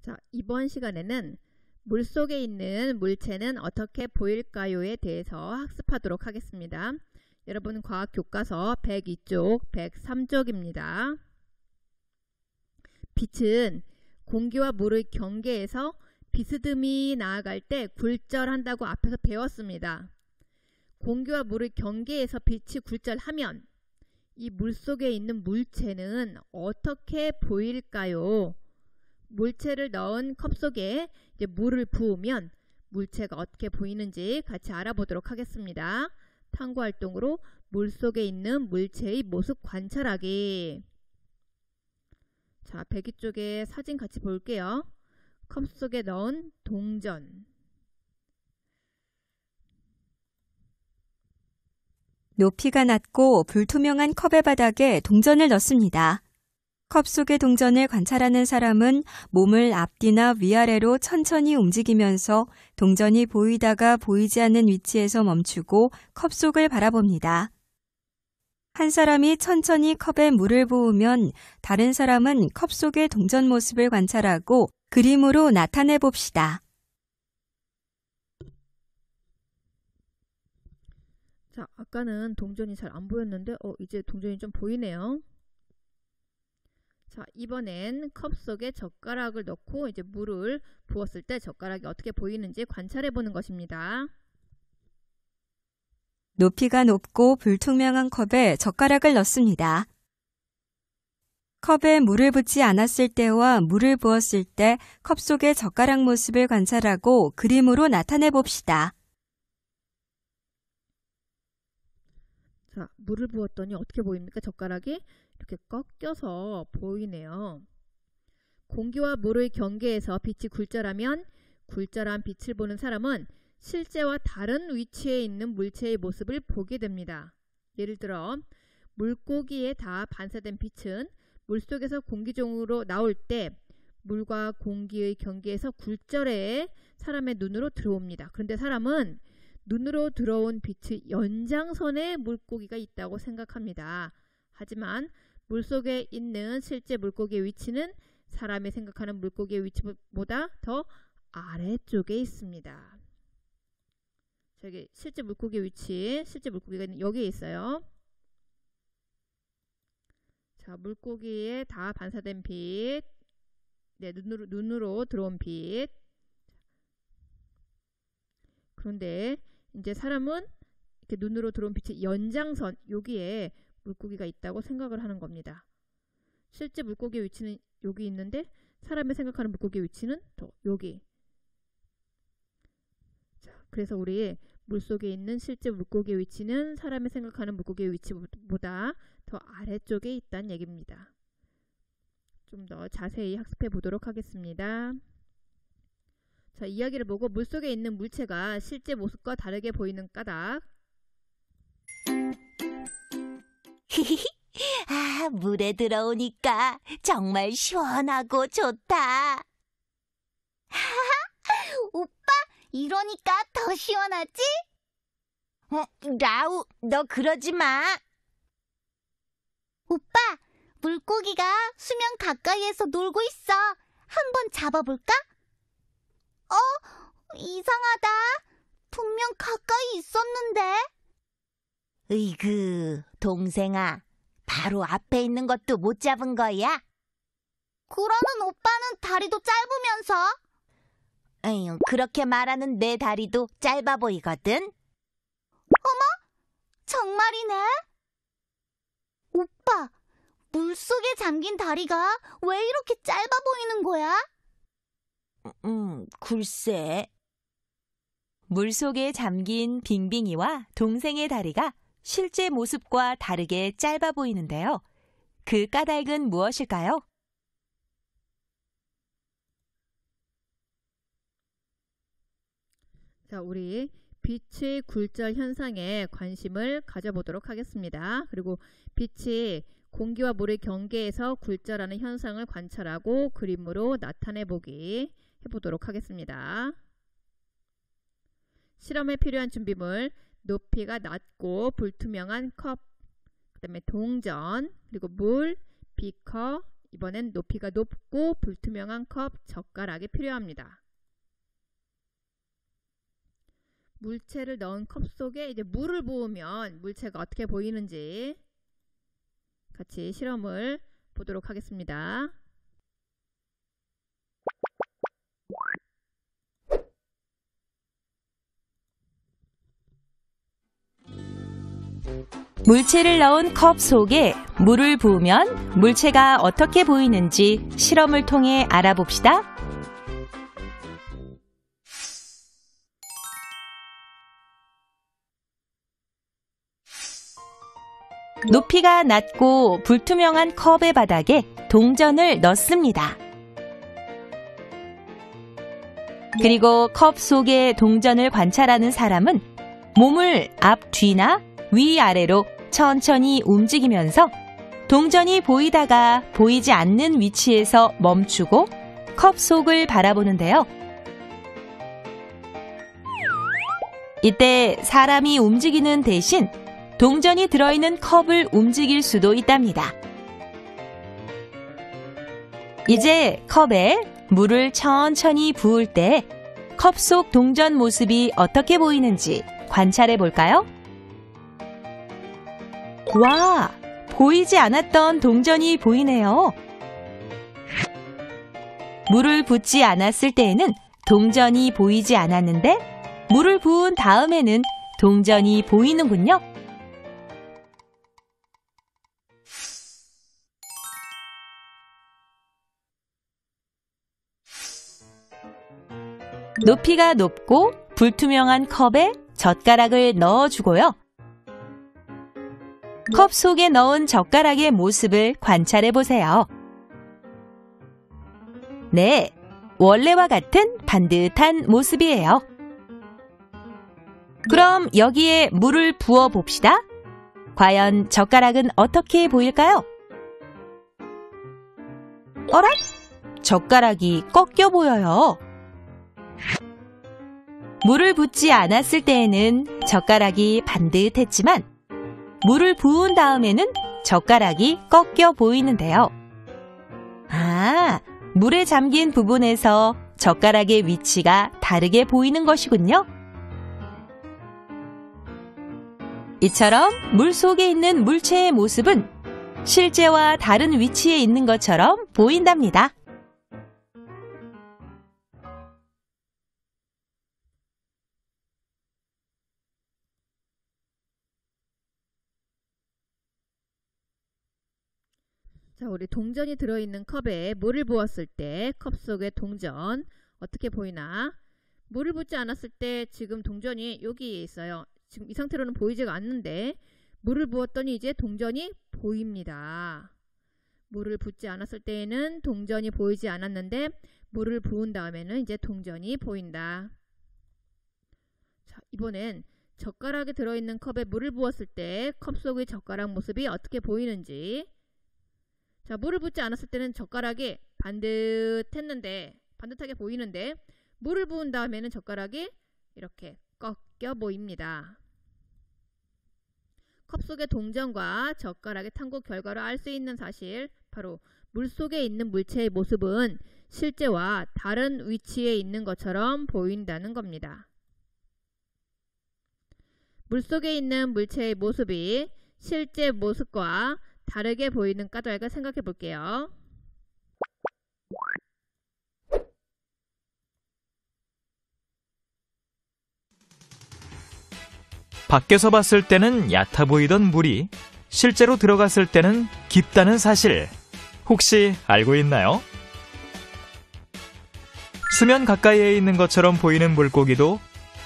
자, 이번 시간에는 물속에 있는 물체는 어떻게 보일까요에 대해서 학습하도록 하겠습니다. 여러분 과학 교과서 102쪽, 103쪽입니다. 빛은 공기와 물의 경계에서 비스듬히 나아갈 때 굴절한다고 앞에서 배웠습니다. 공기와 물의 경계에서 빛이 굴절하면 이 물속에 있는 물체는 어떻게 보일까요? 물체를 넣은 컵 속에 이제 물을 부으면 물체가 어떻게 보이는지 같이 알아보도록 하겠습니다. 탐구활동으로 물속에 있는 물체의 모습 관찰하기. 자, 102쪽에 사진 같이 볼게요. 컵 속에 넣은 동전. 높이가 낮고 불투명한 컵의 바닥에 동전을 넣습니다. 컵 속의 동전을 관찰하는 사람은 몸을 앞뒤나 위아래로 천천히 움직이면서 동전이 보이다가 보이지 않는 위치에서 멈추고 컵 속을 바라봅니다. 한 사람이 천천히 컵에 물을 부으면 다른 사람은 컵 속의 동전 모습을 관찰하고 그림으로 나타내 봅시다. 자, 아까는 동전이 잘 안 보였는데 이제 동전이 좀 보이네요. 자, 이번엔 컵 속에 젓가락을 넣고 이제 물을 부었을 때 젓가락이 어떻게 보이는지 관찰해 보는 것입니다. 높이가 높고 불투명한 컵에 젓가락을 넣습니다. 컵에 물을 붓지 않았을 때와 물을 부었을 때 컵 속의 젓가락 모습을 관찰하고 그림으로 나타내 봅시다. 자, 물을 부었더니 어떻게 보입니까? 젓가락이 이렇게 꺾여서 보이네요. 공기와 물의 경계에서 빛이 굴절하면 굴절한 빛을 보는 사람은 실제와 다른 위치에 있는 물체의 모습을 보게 됩니다. 예를 들어 물고기에 다 반사된 빛은 물속에서 공기중으로 나올 때 물과 공기의 경계에서 굴절해 사람의 눈으로 들어옵니다. 그런데 사람은 눈으로 들어온 빛의 연장선에 물고기가 있다고 생각합니다. 하지만 물속에 있는 실제 물고기의 위치는 사람이 생각하는 물고기의 위치보다 더 아래쪽에 있습니다. 저기 실제 물고기의 위치, 실제 물고기가 여기에 있어요. 자, 물고기에 다 반사된 빛, 네, 눈으로 들어온 빛. 그런데 이제 사람은 이렇게 눈으로 들어온 빛의 연장선, 여기에 물고기가 있다고 생각을 하는 겁니다. 실제 물고기의 위치는 여기 있는데 사람이 생각하는 물고기의 위치는 더 여기. 자, 그래서 우리 물속에 있는 실제 물고기의 위치는 사람이 생각하는 물고기의 위치보다 더 아래쪽에 있다는 얘기입니다. 좀 더 자세히 학습해 보도록 하겠습니다. 자, 이야기를 보고 물속에 있는 물체가 실제 모습과 다르게 보이는 까닭. 아, 물에 들어오니까 정말 시원하고 좋다. 오빠, 이러니까 더 시원하지? 라우, 너 그러지 마. 오빠, 물고기가 수면 가까이에서 놀고 있어. 한번 잡아볼까? 이상하다. 분명 가까이 있었는데. 으이그, 동생아. 바로 앞에 있는 것도 못 잡은 거야? 그러는 오빠는 다리도 짧으면서? 에휴, 그렇게 말하는 내 다리도 짧아 보이거든? 어머, 정말이네? 오빠, 물속에 잠긴 다리가 왜 이렇게 짧아 보이는 거야? 글쎄. 물속에 잠긴 빙빙이와 동생의 다리가 실제 모습과 다르게 짧아 보이는데요. 그 까닭은 무엇일까요? 자, 우리 빛의 굴절 현상에 관심을 가져보도록 하겠습니다. 그리고 빛이 공기와 물의 경계에서 굴절하는 현상을 관찰하고 그림으로 나타내보기 해보도록 하겠습니다. 실험에 필요한 준비물, 높이가 낮고 불투명한 컵, 그 다음에 동전, 그리고 물, 비커, 이번엔 높이가 높고 불투명한 컵, 젓가락이 필요합니다. 물체를 넣은 컵 속에 이제 물을 부으면 물체가 어떻게 보이는지 같이 실험을 보도록 하겠습니다. 물체를 넣은 컵 속에 물을 부으면 물체가 어떻게 보이는지 실험을 통해 알아봅시다. 높이가 낮고 불투명한 컵의 바닥에 동전을 넣습니다. 그리고 컵 속의 동전을 관찰하는 사람은 몸을 앞, 뒤나 위아래로 천천히 움직이면서 동전이 보이다가 보이지 않는 위치에서 멈추고 컵 속을 바라보는데요. 이때 사람이 움직이는 대신 동전이 들어있는 컵을 움직일 수도 있답니다. 이제 컵에 물을 천천히 부을 때 컵 속 동전 모습이 어떻게 보이는지 관찰해 볼까요? 와, 보이지 않았던 동전이 보이네요. 물을 붓지 않았을 때에는 동전이 보이지 않았는데 물을 부은 다음에는 동전이 보이는군요. 높이가 높고 불투명한 컵에 젓가락을 넣어주고요. 컵 속에 넣은 젓가락의 모습을 관찰해 보세요. 네, 원래와 같은 반듯한 모습이에요. 그럼 여기에 물을 부어 봅시다. 과연 젓가락은 어떻게 보일까요? 어라? 젓가락이 꺾여 보여요. 물을 붓지 않았을 때에는 젓가락이 반듯했지만 물을 부은 다음에는 젓가락이 꺾여 보이는데요. 아, 물에 잠긴 부분에서 젓가락의 위치가 다르게 보이는 것이군요. 이처럼 물 속에 있는 물체의 모습은 실제와 다른 위치에 있는 것처럼 보인답니다. 자, 우리 동전이 들어있는 컵에 물을 부었을 때 컵 속의 동전 어떻게 보이나? 물을 붓지 않았을 때 지금 동전이 여기에 있어요. 지금 이 상태로는 보이지가 않는데 물을 부었더니 이제 동전이 보입니다. 물을 붓지 않았을 때에는 동전이 보이지 않았는데 물을 부은 다음에는 이제 동전이 보인다. 자, 이번엔 젓가락이 들어있는 컵에 물을 부었을 때 컵 속의 젓가락 모습이 어떻게 보이는지. 자, 물을 붓지 않았을 때는 젓가락이 반듯하게 보이는데 물을 부은 다음에는 젓가락이 이렇게 꺾여 보입니다. 컵 속의 동전과 젓가락의 탐구 결과로 알 수 있는 사실, 바로 물속에 있는 물체의 모습은 실제와 다른 위치에 있는 것처럼 보인다는 겁니다. 물속에 있는 물체의 모습이 실제 모습과 다르게 보이는 까닭을 생각해 볼게요. 밖에서 봤을 때는 얕아 보이던 물이 실제로 들어갔을 때는 깊다는 사실, 혹시 알고 있나요? 수면 가까이에 있는 것처럼 보이는 물고기도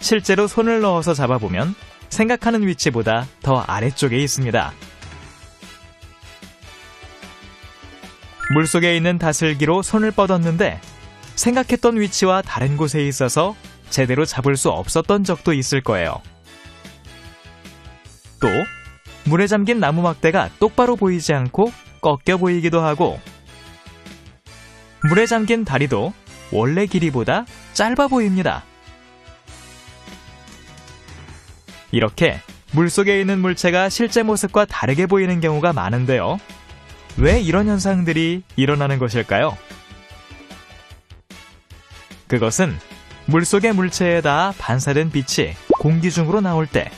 실제로 손을 넣어서 잡아보면 생각하는 위치보다 더 아래쪽에 있습니다. 물속에 있는 다슬기로 손을 뻗었는데 생각했던 위치와 다른 곳에 있어서 제대로 잡을 수 없었던 적도 있을 거예요. 또 물에 잠긴 나무 막대가 똑바로 보이지 않고 꺾여 보이기도 하고, 물에 잠긴 다리도 원래 길이보다 짧아 보입니다. 이렇게 물속에 있는 물체가 실제 모습과 다르게 보이는 경우가 많은데요. 왜 이런 현상들이 일어나는 것일까요? 그것은 물속의 물체에 닿아 반사된 빛이 공기 중으로 나올 때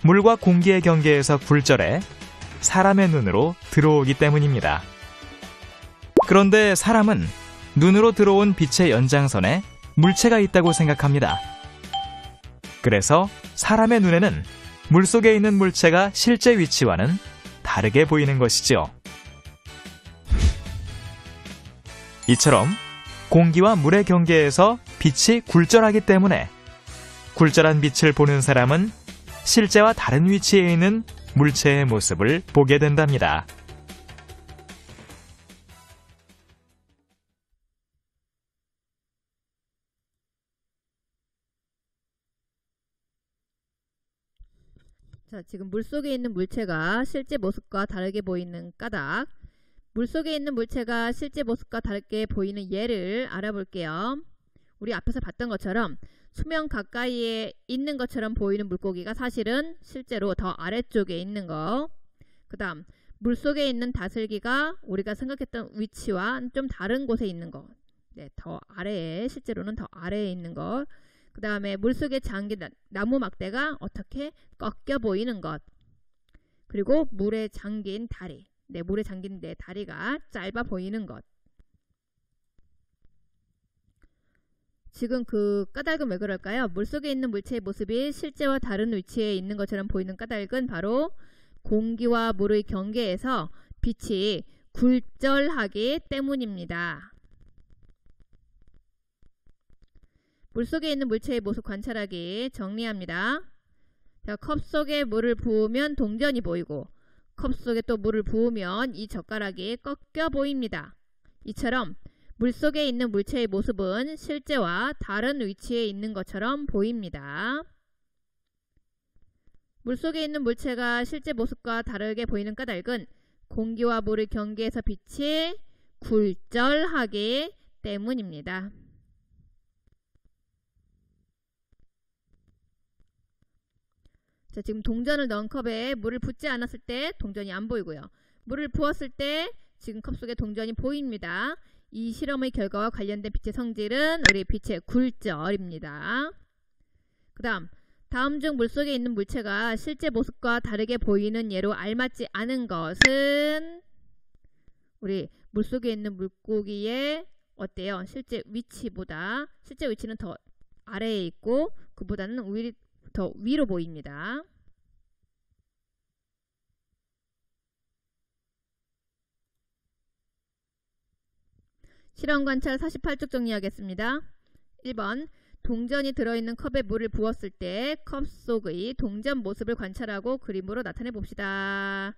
물과 공기의 경계에서 굴절해 사람의 눈으로 들어오기 때문입니다. 그런데 사람은 눈으로 들어온 빛의 연장선에 물체가 있다고 생각합니다. 그래서 사람의 눈에는 물속에 있는 물체가 실제 위치와는 다르게 보이는 것이죠. 이처럼 공기와 물의 경계에서 빛이 굴절하기 때문에 굴절한 빛을 보는 사람은 실제와 다른 위치에 있는 물체의 모습을 보게 된답니다. 자, 지금 물속에 있는 물체가 실제 모습과 다르게 보이는 까닭, 물속에 있는 물체가 실제 모습과 다르게 보이는 예를 알아볼게요. 우리 앞에서 봤던 것처럼 수면 가까이에 있는 것처럼 보이는 물고기가 사실은 실제로 더 아래쪽에 있는 거. 그 다음 물속에 있는 다슬기가 우리가 생각했던 위치와 좀 다른 곳에 있는 거. 네, 더 아래에, 실제로는 더 아래에 있는 거. 그 다음에 물속에 잠긴 나무 막대가 어떻게 꺾여 보이는 것. 그리고 물에 잠긴 다리. 네, 물에 잠긴 내 다리가 짧아 보이는 것. 지금 그 까닭은 왜 그럴까요? 물속에 있는 물체의 모습이 실제와 다른 위치에 있는 것처럼 보이는 까닭은 바로 공기와 물의 경계에서 빛이 굴절하기 때문입니다. 물속에 있는 물체의 모습 관찰하기 정리합니다. 자, 컵 속에 물을 부으면 동전이 보이고 컵 속에 또 물을 부으면 이 젓가락이 꺾여 보입니다. 이처럼 물속에 있는 물체의 모습은 실제와 다른 위치에 있는 것처럼 보입니다. 물속에 있는 물체가 실제 모습과 다르게 보이는 까닭은 공기와 물의 경계에서 빛이 굴절하기 때문입니다. 자, 지금 동전을 넣은 컵에 물을 붓지 않았을 때 동전이 안 보이고요. 물을 부었을 때 지금 컵 속에 동전이 보입니다. 이 실험의 결과와 관련된 빛의 성질은 우리 빛의 굴절입니다. 그 다음 중 물속에 있는 물체가 실제 모습과 다르게 보이는 예로 알맞지 않은 것은 우리 물속에 있는 물고기의 어때요? 실제 위치는 더 아래에 있고 그보다는 더 위로 보입니다. 실험 관찰 48쪽 정리하겠습니다. 1번 동전이 들어있는 컵에 물을 부었을 때 컵 속의 동전 모습을 관찰하고 그림으로 나타내 봅시다.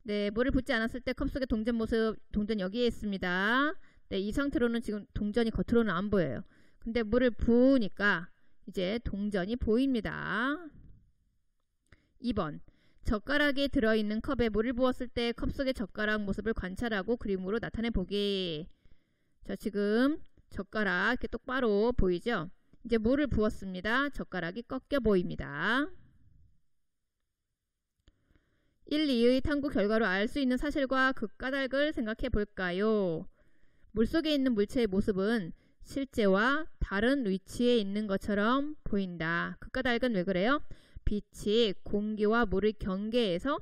네, 물을 붓지 않았을 때 컵 속의 동전 모습, 동전 여기에 있습니다. 네, 이 상태로는 지금 동전이 겉으로는 안 보여요. 근데 물을 부으니까 이제 동전이 보입니다. 2번 젓가락이 들어있는 컵에 물을 부었을 때 컵 속의 젓가락 모습을 관찰하고 그림으로 나타내 보기. 자, 지금 젓가락 이렇게 똑바로 보이죠? 이제 물을 부었습니다. 젓가락이 꺾여 보입니다. 1, 2의 탐구 결과로 알 수 있는 사실과 그 까닭을 생각해 볼까요? 물속에 있는 물체의 모습은 실제와 다른 위치에 있는 것처럼 보인다. 그 까닭은 왜 그래요? 빛이 공기와 물의 경계에서